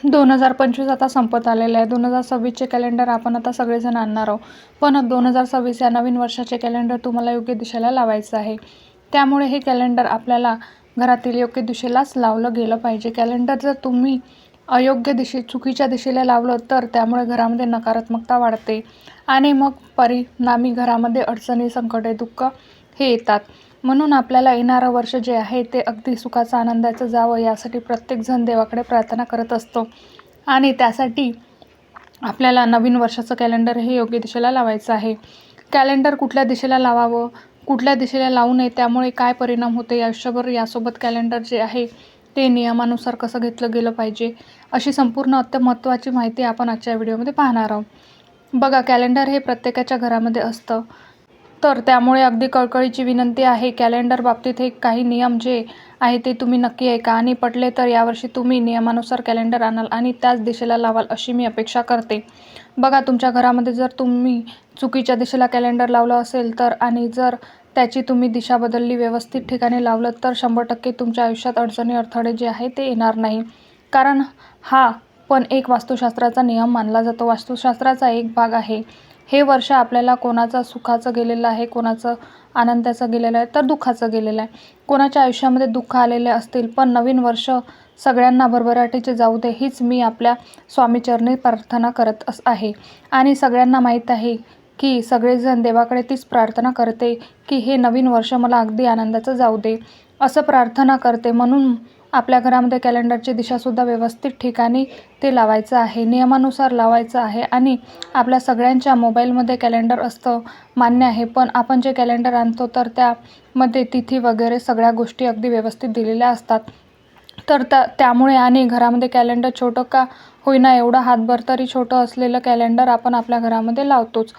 2025 आता संपत आलेलं आहे. 2026चे कॅलेंडर आपण आता सगळेजण आणणार आहोत. पण 2026 या नवीन वर्षाचे कॅलेंडर तुम्हाला योग्य दिशेला लावायचं आहे. त्यामुळे हे कॅलेंडर आपल्याला घरातील योग्य दिशेलाच लावलं गेलं पाहिजे. कॅलेंडर जर तुम्ही अयोग्य चुकीच्या दिशेला लावलं तर त्यामुळे घरामध्ये नकारात्मकता वाढते आणि मग परिणामी घरामध्ये अडचणी, संकटे, दुःख हे येतात. म्हणून आपल्याला येणारं वर्ष जे आहे ते अगदी सुखाचं, आनंदाचं जावं यासाठी प्रत्येकजण देवाकडे प्रार्थना करत असतो आणि त्यासाठी आपल्याला नवीन वर्षाचं कॅलेंडर हे योग्य दिशेला लावायचं आहे. कॅलेंडर कुठल्या दिशेला लावावं, कुठल्या दिशेला लावू नये, त्यामुळे काय परिणाम होते आयुष्यभर, यासोबत कॅलेंडर जे आहे ते नियमानुसार कसं घेतलं गेलं पाहिजे, अशी संपूर्ण अत्यंत महत्त्वाची माहिती आपण आजच्या व्हिडिओमध्ये पाहणार आहोत. बघा, कॅलेंडर हे प्रत्येकाच्या घरामध्ये असतं, तर त्यामुळे अगदी कळकळीची विनंती आहे, कॅलेंडर बाबतीत हे काही नियम जे आहे ते तुम्ही नक्की ऐका आणि पटले तर यावर्षी तुम्ही नियमानुसार कॅलेंडर आणाल आणि त्याच दिशेला लावाल अशी मी अपेक्षा करते. बघा, तुमच्या घरामध्ये जर तुम्ही चुकीच्या दिशेला कॅलेंडर लावलं असेल तर आणि जर त्याची तुम्ही दिशा बदलली, व्यवस्थित ठिकाणी लावलं तर 100% तुमच्या आयुष्यात अडचणी, अडथळे जे आहे ते येणार नाही. कारण हा पण एक वास्तुशास्त्राचा नियम मानला जातो, वास्तुशास्त्राचा एक भाग आहे. हे वर्ष आपल्याला कोणाचं सुखाचं गेलेलं आहे, कोणाचं आनंदाचं गेलेलं आहे तर दुःखाचं गेलेलं आहे. कोणाच्या आयुष्यामध्ये दुःख आलेले असतील, पण नवीन वर्ष सगळ्यांना भरभराटीचे जाऊ दे हीच मी आपल्या स्वामीचरणी प्रार्थना करत आहे. आणि सगळ्यांना माहीत आहे की सगळेजण देवाकडे तीच प्रार्थना करते की हे नवीन वर्ष मला अगदी आनंदाचं जाऊ दे, असं प्रार्थना करते. म्हणून आपल्या घरामध्ये कॅलेंडरची दिशासुद्धा व्यवस्थित ठिकाणी ते लावायचं आहे, नियमानुसार लावायचं आहे. आणि आपल्या सगळ्यांच्या मोबाईलमध्ये कॅलेंडर असतं मान्य आहे, पण आपण जे कॅलेंडर आणतो तर त्यामध्ये तिथी वगैरे सगळ्या गोष्टी अगदी व्यवस्थित दिलेल्या असतात. तर त्यामुळे आणि घरामध्ये कॅलेंडर छोटं का होईना, एवढं हातभर तरी छोटं असलेलं कॅलेंडर आपण आपल्या घरामध्ये लावतोच,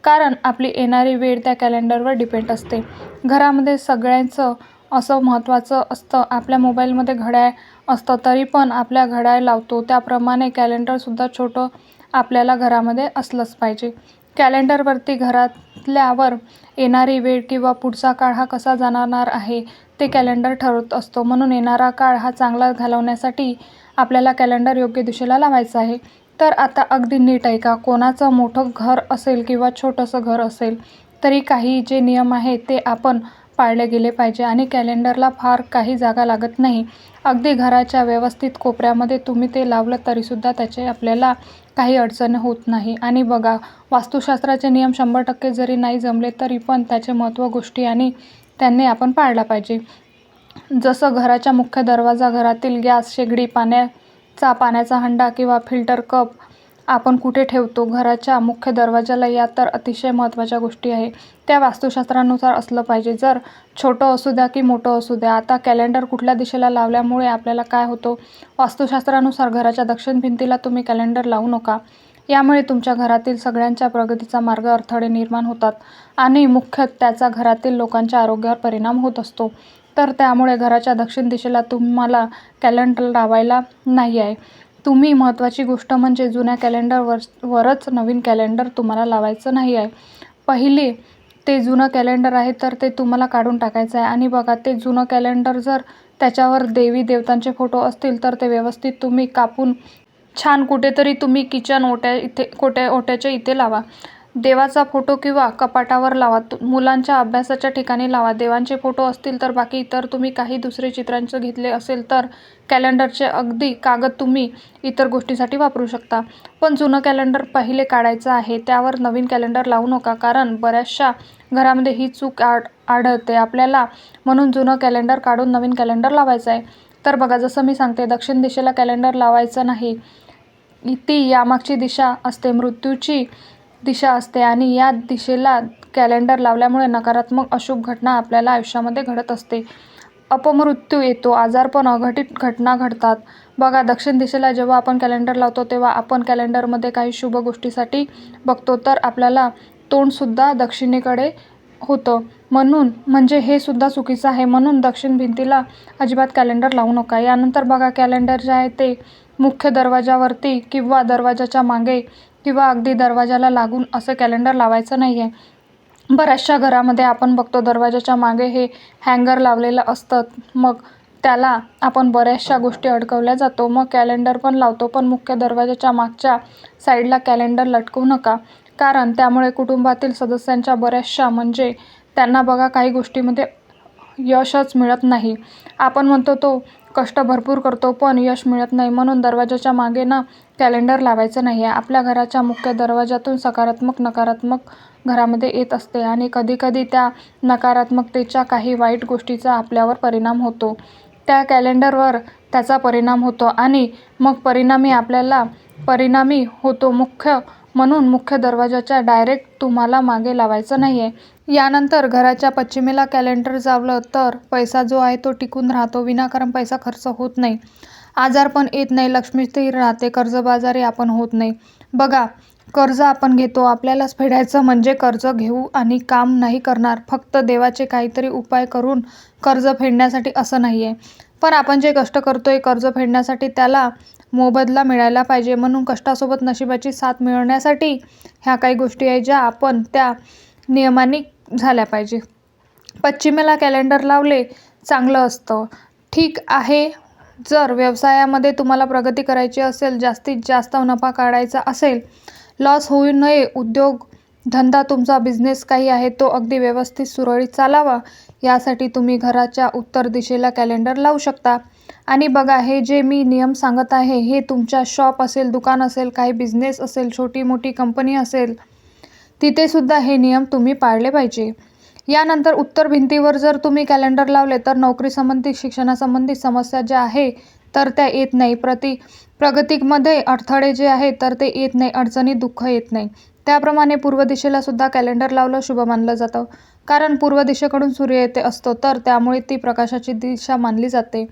कारण आपली येणारी वेळ त्या कॅलेंडरवर डिपेंड असते. घरामध्ये सगळ्यांचं असं महत्त्वाचं असतं, आपल्या मोबाईलमध्ये घड्याळ असतं तरी पण आपल्या घड्याळ लावतो, त्याप्रमाणे कॅलेंडरसुद्धा छोटं आपल्याला घरामध्ये असलंच पाहिजे. कॅलेंडरवरती घरातल्यावर येणारी वेळ किंवा पुढचा काळ हा कसा जाणार आहे ते कॅलेंडर ठरवत असतो. म्हणून येणारा काळ हा चांगला घालवण्यासाठी आपल्याला कॅलेंडर योग्य दिशेला लावायचं आहे. तर आता अगदी नीट ऐका, कोणाचं मोठं घर असेल किंवा छोटंसं घर असेल तरी काही जे नियम आहेत ते आपण पाळले गेले पाहिजे आणि कॅलेंडरला फार काही जागा लागत नाही. अगदी घराच्या व्यवस्थित कोपऱ्यामध्ये तुम्ही ते लावलं तरीसुद्धा त्याचे आपल्याला काही अडचण होत नाही. आणि बघा, वास्तुशास्त्राचे नियम 100% जरी नाही जमले तरी पण त्याचे महत्त्व गोष्टी आणि त्यांनी आपण पाळला पाहिजे. जसं घराच्या मुख्य दरवाजा, घरातील गॅस, शेगडी, पाण्याचा हंडा किंवा फिल्टर कप आपण कुठे ठेवतो, घराच्या मुख्य दरवाजाला, या तर अतिशय महत्त्वाच्या गोष्टी आहे. त्या वास्तुशास्त्रानुसार असलं पाहिजे, जर छोटं असू द्या की मोठं असू द्या. आता कॅलेंडर कुठल्या दिशेला लावल्यामुळे आपल्याला काय होतं, वास्तुशास्त्रानुसार घराच्या दक्षिण भिंतीला तुम्ही कॅलेंडर लावू नका. यामुळे तुमच्या घरातील सगळ्यांच्या प्रगतीचा मार्ग अडथळे निर्माण होतात आणि मुख्यतः त्याचा घरातील लोकांच्या आरोग्यावर परिणाम होत असतो. तर त्यामुळे घराच्या दक्षिण दिशेला तुम्हाला कॅलेंडर लावायला नाही आहे. तुम्ही महत्त्वाची गोष्ट म्हणजे जुन्या कॅलेंडरवरच नवीन कॅलेंडर तुम्हाला लावायचं नाही आहे. पहिले ते जुनं कॅलेंडर आहे तर ते तुम्हाला काढून टाकायचं आहे. आणि बघा, ते जुनं कॅलेंडर जर त्याच्यावर देवी देवतांचे फोटो असतील तर ते व्यवस्थित तुम्ही कापून छान कुठेतरी तुम्ही किचन ओट्याच्या इथे लावा. देवाचा फोटो किंवा कपाटावर लावा, मुलांच्या अभ्यासाच्या ठिकाणी लावा. देवांचे फोटो असतील तर बाकी इतर तुम्ही काही दुसरे चित्रांचे घेतले असेल तर कॅलेंडरचे अगदी कागद तुम्ही इतर गोष्टीसाठी वापरू शकता. पण जुनं कॅलेंडर पहिले काढायचं आहे, त्यावर नवीन कॅलेंडर लावू नका, कारण बऱ्याचशा घरामध्ये ही चूक आढळते आपल्याला. म्हणून जुनं कॅलेंडर काढून नवीन कॅलेंडर लावायचं आहे. तर बघा, जसं मी सांगते, दक्षिण दिशेला कॅलेंडर लावायचं नाही. ती यामागची दिशा असते, मृत्यूची दिशा असते आणि या दिशेला कॅलेंडर लावल्यामुळे नकारात्मक, अशुभ घटना आपल्याला आयुष्यामध्ये घडत असते. अपमृत्यू येतो, आजारपण, अघटित घटना घडतात. बघा, दक्षिण दिशेला जेव्हा आपण कॅलेंडर लावतो तेव्हा आपण कॅलेंडरमध्ये काही शुभ गोष्टीसाठी बघतो, तर आपल्याला तोंडसुद्धा दक्षिणेकडे होतं, म्हणजे हे सुद्धा चुकीचं आहे. म्हणून दक्षिण भिंतीला अजिबात कॅलेंडर लावू नका. यानंतर बघा, कॅलेंडर जे आहे ते मुख्य दरवाजावरती किंवा दरवाजाच्या मागे किंवा अगदी दरवाजाला लागून असं कॅलेंडर लावायचं नाही आहे. बऱ्याचशा घरामध्ये आपण बघतो दरवाजाच्या मागे हे हँगर लावलेलं असतं, मग त्याला आपण बऱ्याचशा गोष्टी अडकवल्या जातो. मग कॅलेंडर पण लावतो, पण मुख्य दरवाजाच्या मागच्या साईडला कॅलेंडर लटकवू नका, कारण त्यामुळे कुटुंबातील सदस्यांच्या बऱ्याचशा म्हणजे त्यांना बघा काही गोष्टीमध्ये यशच मिळत नाही. आपण म्हणतो तो कष्ट भरपूर करतो पण यश मिळत नाही, म्हणून दरवाजाच्या मागे ना कॅलेंडर लावायचं नाही आहे. आपल्या घराच्या मुख्य दरवाजातून सकारात्मक नकारात्मक घरामध्ये येत असते आणि कधीकधी त्या नकारात्मकतेच्या काही वाईट गोष्टीचा आपल्यावर परिणाम होतो. त्या कॅलेंडरवर त्याचा परिणाम होतो आणि मग परिणामी होतो म्हणून मुख्य दरवाजाच्या डायरेक्ट तुम्हाला मागे लावायचं नाही आहे. यानंतर घराच्या पश्चिमेला कॅलेंडर लावलं तर पैसा जो आहे तो टिकून राहतो, विनाकारण पैसा खर्च होत नाही, आजारपण येत नाही, लक्ष्मी स्थिर राहते, कर्जबाजारी आपण होत नाही. बघा, कर्ज आपण घेतो आपल्यालाच फेडायचं म्हणजे कर्ज घेऊ आणि काम नाही करणार, फक्त देवाचे काहीतरी उपाय करून कर्ज फेडण्यासाठी असं नाही आहे. पण आपण जे कष्ट करतोय कर्ज फेडण्यासाठी त्याला मोबदला मिळायला पाहिजे, म्हणून कष्टासोबत नशिबाची साथ मिळवण्यासाठी ह्या काही गोष्टी आहेत ज्या आपण त्या नियमाने झाल्या पाहिजे. पश्चिमेला कॅलेंडर लावले चांगलं असतं. ठीक आहे, जर व्यवसायामध्ये तुम्हाला प्रगती करायची असेल, जास्तीत जास्त नफा काढायचा असेल, लॉस होऊ नये, उद्योग धंदा तुमचा बिझनेस काही आहे तो अगदी व्यवस्थित सुरळीत चालावा, यासाठी तुम्ही घराच्या उत्तर दिशेला कॅलेंडर लावू शकता. आणि बघा, हे जे मी नियम सांगत आहे हे तुमच्या शॉप असेल, दुकान असेल, काही बिझनेस असेल, छोटी मोठी कंपनी असेल, तिथे सुद्धा हे नियम तुम्ही पाळले पाहिजे. यानंतर उत्तर भिंतीवर जर तुम्ही कॅलेंडर लावले तर नोकरीसंबंधित, शिक्षणासंबंधित समस्या ज्या आहे तर त्या येत नाही, प्रगतीमध्ये अडथळे जे आहे तर ते येत नाही, अडचणी दुःख येत नाही. त्याप्रमाणे पूर्व दिशेला सुद्धा कॅलेंडर लावलं शुभ मानलं जातं, कारण पूर्व दिशेकडून सूर्य येते असतो तर त्यामुळे ती प्रकाशाची दिशा मानली जाते.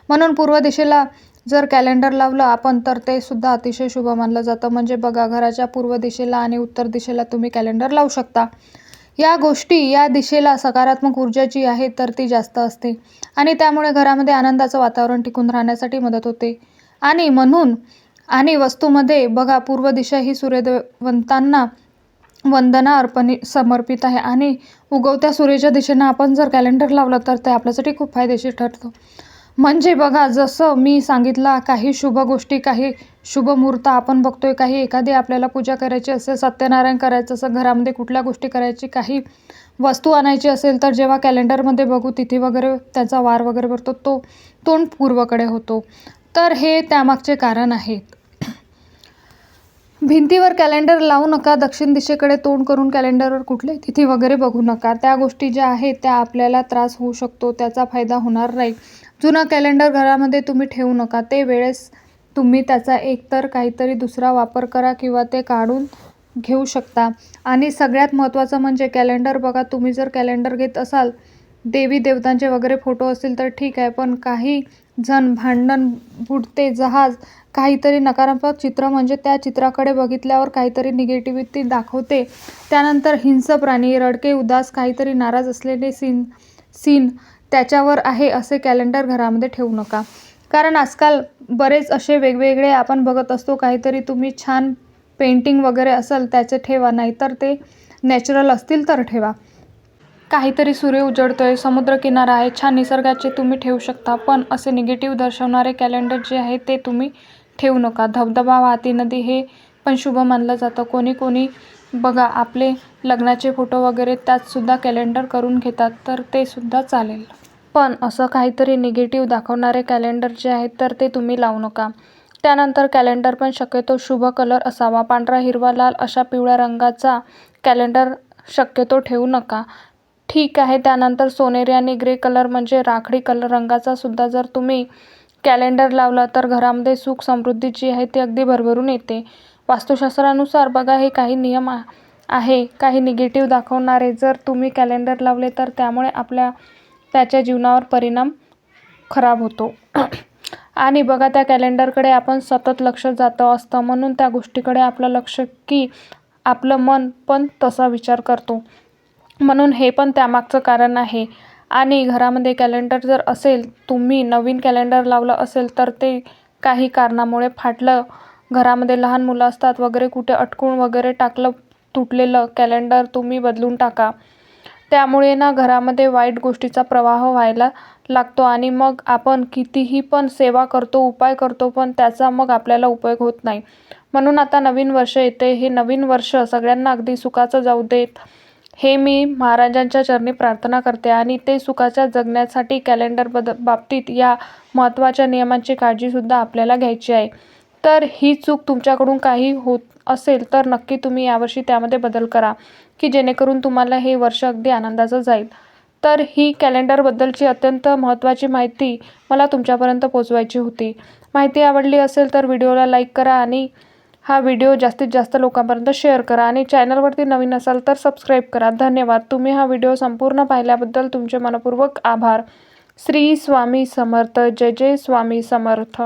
म्हणून पूर्व दिशेला जर कॅलेंडर लावलं आपण तर ते सुद्धा अतिशय शुभ मानलं जातं. म्हणजे बघा, घराच्या पूर्व दिशेला आणि उत्तर दिशेला तुम्ही कॅलेंडर लावू शकता. या दिशेला सकारात्मक ऊर्जा जी आहे तर ती जास्त असते आणि त्यामुळे घरामध्ये आनंदाचं वातावरण टिकून राहण्यासाठी मदत होते. आणि वस्तूमध्ये बघा, पूर्व दिशा ही सूर्यदेवतांना वंदना समर्पित आहे आणि उगवत्या सूर्याच्या दिशेनं आपण जर कॅलेंडर लावलं तर ते आपल्यासाठी खूप फायदेशीर ठरतं. म्हणजे बघा, जसं मी सांगितलं, काही शुभ गोष्टी, काही शुभ मुहूर्त आपण बघतोय, काही एखादी आपल्याला पूजा करायची असेल, सत्यनारायण करायचं असेल, घरामध्ये कुठल्या गोष्टी करायची, काही वस्तू आणायची असेल तर जेव्हा कॅलेंडरमध्ये बघू तिथी वगैरे त्याचा वार वगैरे भरतो तो तोंड पूर्वकडे होतो, तर हे त्यामागचे कारण आहे. भिंतीवर कॅलेंडर लावू नका, दक्षिण दिशेकडे तोंड करून कॅलेंडरवर कुठले तिथी वगैरे बघू नका, त्या गोष्टी ज्या आहेत त्या आपल्याला त्रास होऊ शकतो, त्याचा फायदा होणार नाही. जुनं कॅलेंडर घरामध्ये तुम्ही ठेवू नका, ते वेळेस तुम्ही त्याचा एकतर काहीतरी दुसरा वापर करा किंवा ते काढून घेऊ शकता. आणि सगळ्यात महत्त्वाचं म्हणजे कॅलेंडर बघा, तुम्ही जर कॅलेंडर घेत असाल, देवी देवतांचे वगैरे फोटो असतील तर ठीक आहे, पण काही जण भांडण, बुडते जहाज, काहीतरी नकारात्मक चित्र म्हणजे त्या चित्राकडे बघितल्यावर काहीतरी निगेटिव्हिटी दाखवते, त्यानंतर हिंस्र प्राणी, रडके, उदास, काहीतरी नाराज असलेले सीन त्याच्यावर आहे असे कॅलेंडर घरामध्ये ठेवू नका. कारण आजकाल बरेच असे वेगवेगळे आपण बघत असतो, काहीतरी तुम्ही छान पेंटिंग वगैरे असेल त्याचे ठेवा, नाहीतर ते नॅचरल असतील तर ठेवा. काहीतरी सूर्य उजळतोय, समुद्रकिनारा आहे, छान निसर्गाचे तुम्ही ठेवू शकता, पण असे निगेटिव्ह दर्शवणारे कॅलेंडर जे आहे ते तुम्ही ठेवू नका. धबधबा, वाहती नदी हे पण शुभ मानलं जातं. कोणी बघा, आपले लग्नाचे फोटो वगैरे त्यात सुद्धा कॅलेंडर करून घेतात, तर ते सुद्धा चालेल. पण असं काहीतरी निगेटिव्ह दाखवणारे कॅलेंडर जे आहेत तर ते तुम्ही लावू नका. त्यानंतर कॅलेंडर पण शक्यतो शुभ कलर असावा, पांढरा, हिरवा, लाल अशा पिवळ्या रंगाचा कॅलेंडर शक्यतो ठेवू नका. ठीक आहे, त्यानंतर सोनेरी आणि ग्रे कलर म्हणजे राखाडी कलर रंगाचा सुद्धा जर तुम्ही कॅलेंडर लावला तर घरामध्ये सुख समृद्धी जी आहे ती अगदी भरभरून येते. वास्तुशास्त्रानुसार बघा, हे काही नियम आहे, काही निगेटिव्ह दाखवणारे जर तुम्ही कॅलेंडर लावले तर त्यामुळे त्याच्या जीवनावर परिणाम खराब होतो. आणि बघा, त्या कॅलेंडरकडे आपण सतत लक्ष जातं असतं, म्हणून त्या गोष्टीकडे आपलं लक्ष की आपलं मन पण तसा विचार करतो, म्हणून हे पण त्यामागचं कारण आहे. आणि घरामध्ये कॅलेंडर जर असेल, तुम्ही नवीन कॅलेंडर लावलं असेल तर ते काही कारणामुळे फाटलं, घरामध्ये लहान मुलं असतात वगैरे, कुठे अटकून वगैरे टाकलं, तुटलेलं कॅलेंडर तुम्ही बदलून टाका. त्यामुळे ना घरामध्ये वाईट गोष्टीचा प्रवाह व्हायला लागतो आणि मग आपण कितीही पण सेवा करतो, उपाय करतो, पण त्याचा मग आपल्याला उपयोग होत नाही. म्हणून आता नवीन वर्ष येते, हे नवीन वर्ष सगळ्यांना अगदी सुखाचं जाऊ देत, हे मी महाराजांच्या चरणी प्रार्थना करते. आणि ते सुखाच्या जगण्यासाठी कॅलेंडर बाबतीत या महत्त्वाच्या नियमांची काळजीसुद्धा आपल्याला घ्यायची आहे. तर ही चूक तुमच्याकडून काही होत असेल तर नक्की तुम्ही यावर्षी त्यामध्ये बदल करा, की जेणेकरून तुम्हाला हे वर्ष अगदी आनंदाचं जाईल. तर ही कॅलेंडरबद्दलची अत्यंत महत्त्वाची माहिती मला तुमच्यापर्यंत पोहोचवायची होती. माहिती आवडली असेल तर व्हिडिओला लाईक करा आणि हा व्हिडिओ जास्तीत जास्त लोकांपर्यंत शेअर करा आणि चॅनलवरती नवीन असाल तर सबस्क्राईब करा. धन्यवाद. तुम्ही हा व्हिडिओ संपूर्ण पाहिल्याबद्दल तुमचे मनपूर्वक आभार. श्री स्वामी समर्थ. जय जय स्वामी समर्थ.